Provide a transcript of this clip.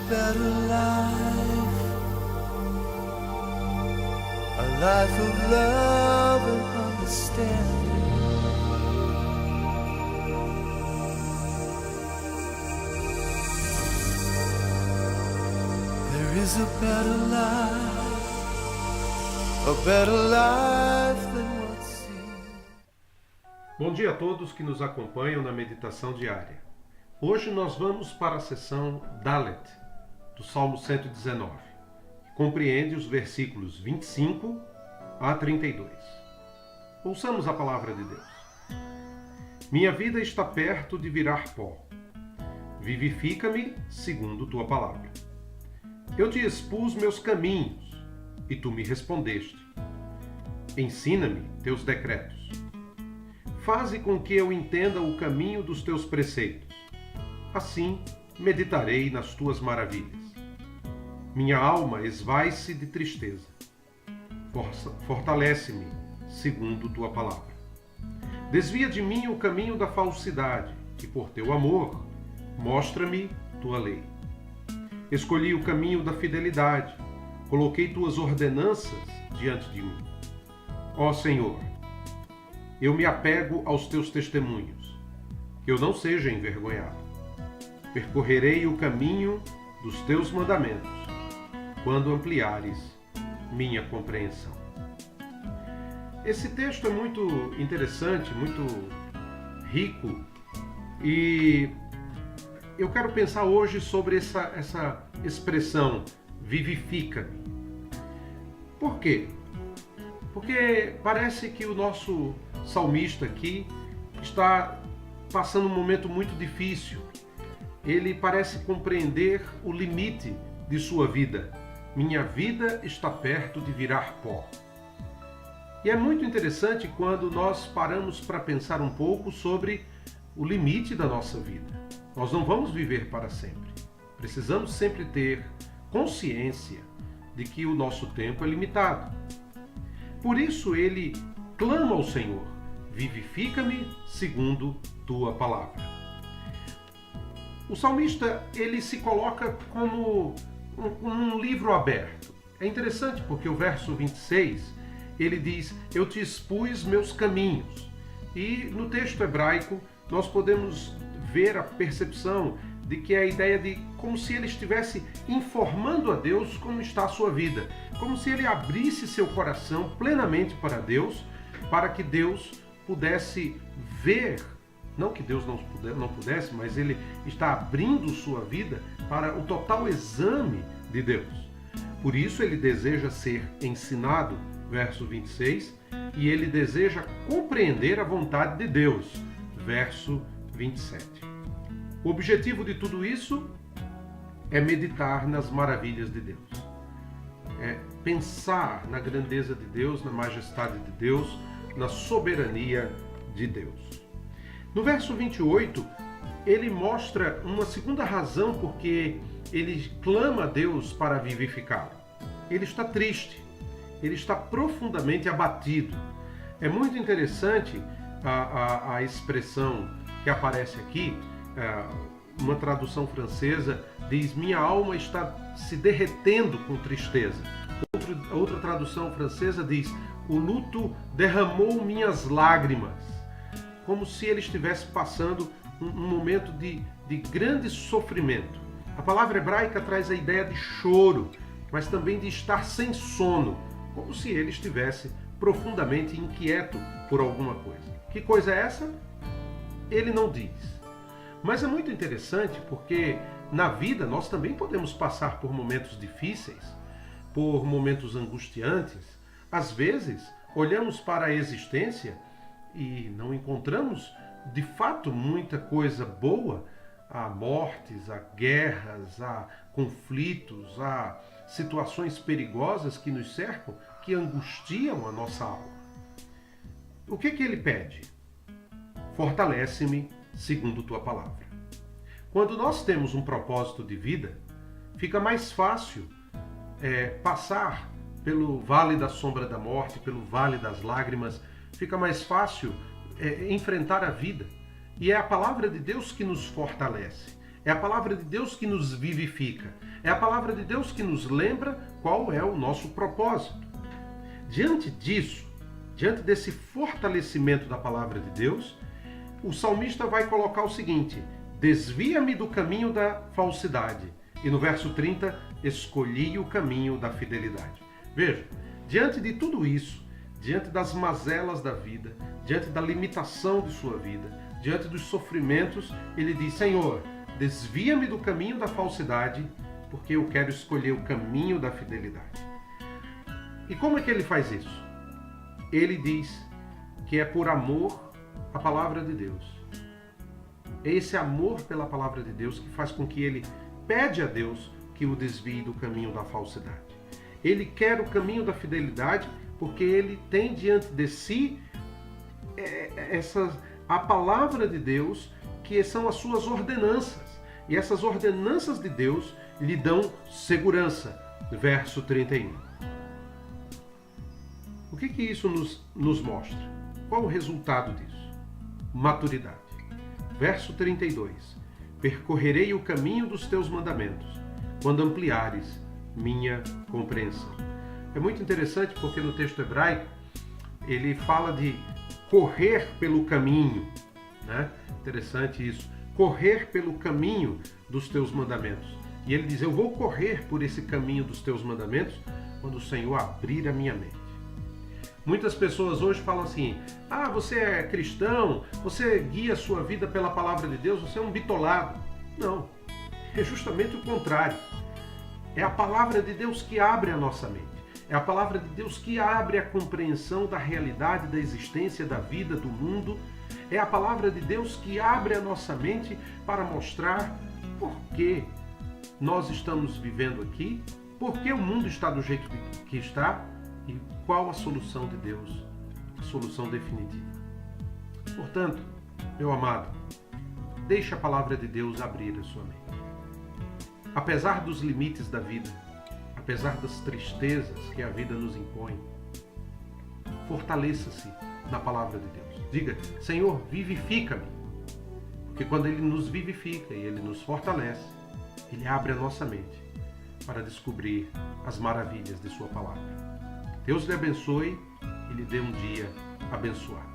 better life, a life of love and understanding. There is a better life than what's seen. Bom dia a todos que nos acompanham na meditação diária. Hoje nós vamos para a sessão Dalet, do Salmo 119, que compreende os versículos 25 a 32. Ouçamos a palavra de Deus. Minha vida está perto de virar pó. Vivifica-me segundo tua palavra. Eu te expus meus caminhos, e tu me respondeste. Ensina-me teus decretos. Faze com que eu entenda o caminho dos teus preceitos. Assim meditarei nas tuas maravilhas. Minha alma esvai-se de tristeza. Fortalece-me segundo tua palavra. Desvia de mim o caminho da falsidade, e por teu amor, mostra-me tua lei. Escolhi o caminho da fidelidade, coloquei tuas ordenanças diante de mim. Ó Senhor, eu me apego aos teus testemunhos, que eu não seja envergonhado. Percorrerei o caminho dos teus mandamentos, quando ampliares minha compreensão. Esse texto é muito interessante, muito rico, e eu quero pensar hoje sobre essa expressão, vivifica-me. Por quê? Porque parece que o nosso salmista aqui está passando um momento muito difícil. Ele parece compreender o limite de sua vida. Minha vida está perto de virar pó. E é muito interessante quando nós paramos para pensar um pouco sobre o limite da nossa vida. Nós não vamos viver para sempre. Precisamos sempre ter consciência de que o nosso tempo é limitado. Por isso ele clama ao Senhor, vivifica-me segundo tua palavra. O salmista, ele se coloca como um livro aberto. É interessante porque o verso 26, ele diz, eu te expus meus caminhos. E no texto hebraico, nós podemos ver a percepção de que é a ideia de como se ele estivesse informando a Deus como está a sua vida. Como se ele abrisse seu coração plenamente para Deus, para que Deus pudesse ver. Não que Deus não pudesse, mas ele está abrindo sua vida para o total exame de Deus. Por isso ele deseja ser ensinado, verso 26, e ele deseja compreender a vontade de Deus, verso 27. O objetivo de tudo isso é meditar nas maravilhas de Deus. É pensar na grandeza de Deus, na majestade de Deus, na soberania de Deus. No verso 28, ele mostra uma segunda razão porque ele clama a Deus para vivificá-lo. Ele está triste, ele está profundamente abatido. É muito interessante a expressão que aparece aqui, uma tradução francesa diz, minha alma está se derretendo com tristeza. Outra tradução francesa diz, o luto derramou minhas lágrimas. Como se ele estivesse passando um momento de grande sofrimento. A palavra hebraica traz a ideia de choro, mas também de estar sem sono, como se ele estivesse profundamente inquieto por alguma coisa. Que coisa é essa? Ele não diz. Mas é muito interessante porque na vida nós também podemos passar por momentos difíceis, por momentos angustiantes. Às vezes, olhamos para a existência e não encontramos, de fato, muita coisa boa. Há mortes, há guerras, há conflitos, há situações perigosas que nos cercam, que angustiam a nossa alma. O que ele pede? Fortalece-me segundo tua palavra. Quando nós temos um propósito de vida, fica mais fácil passar pelo vale da sombra da morte, pelo vale das lágrimas, fica mais fácil enfrentar a vida. E é a palavra de Deus que nos fortalece. É a palavra de Deus que nos vivifica. É a palavra de Deus que nos lembra qual é o nosso propósito. Diante disso, diante desse fortalecimento da palavra de Deus, o salmista vai colocar o seguinte: desvia-me do caminho da falsidade. E no verso 30, escolhi o caminho da fidelidade. Veja, diante de tudo isso, diante das mazelas da vida, diante da limitação de sua vida, diante dos sofrimentos, ele diz: Senhor, desvia-me do caminho da falsidade, porque eu quero escolher o caminho da fidelidade. E como é que ele faz isso? Ele diz que é por amor à palavra de Deus. É esse amor pela palavra de Deus que faz com que ele pede a Deus que o desvie do caminho da falsidade. Ele quer o caminho da fidelidade porque ele tem diante de si a palavra de Deus, que são as suas ordenanças. E essas ordenanças de Deus lhe dão segurança. Verso 31. O que isso nos mostra? Qual o resultado disso? Maturidade. Verso 32. Percorrerei o caminho dos teus mandamentos, quando ampliares minha compreensão. É muito interessante porque no texto hebraico ele fala de correr pelo caminho, né? Interessante isso. Correr pelo caminho dos teus mandamentos. E ele diz: eu vou correr por esse caminho dos teus mandamentos quando o Senhor abrir a minha mente. Muitas pessoas hoje falam assim: ah, você é cristão, você guia a sua vida pela palavra de Deus, você é um bitolado. Não, é justamente o contrário. É a palavra de Deus que abre a nossa mente. É a palavra de Deus que abre a compreensão da realidade, da existência, da vida, do mundo. É a palavra de Deus que abre a nossa mente para mostrar por que nós estamos vivendo aqui, por que o mundo está do jeito que está e qual a solução de Deus, a solução definitiva. Portanto, meu amado, deixe a palavra de Deus abrir a sua mente. Apesar dos limites da vida, apesar das tristezas que a vida nos impõe, fortaleça-se na palavra de Deus. Diga: Senhor, vivifica-me. Porque quando Ele nos vivifica e Ele nos fortalece, Ele abre a nossa mente para descobrir as maravilhas de sua palavra. Deus lhe abençoe e lhe dê um dia abençoado.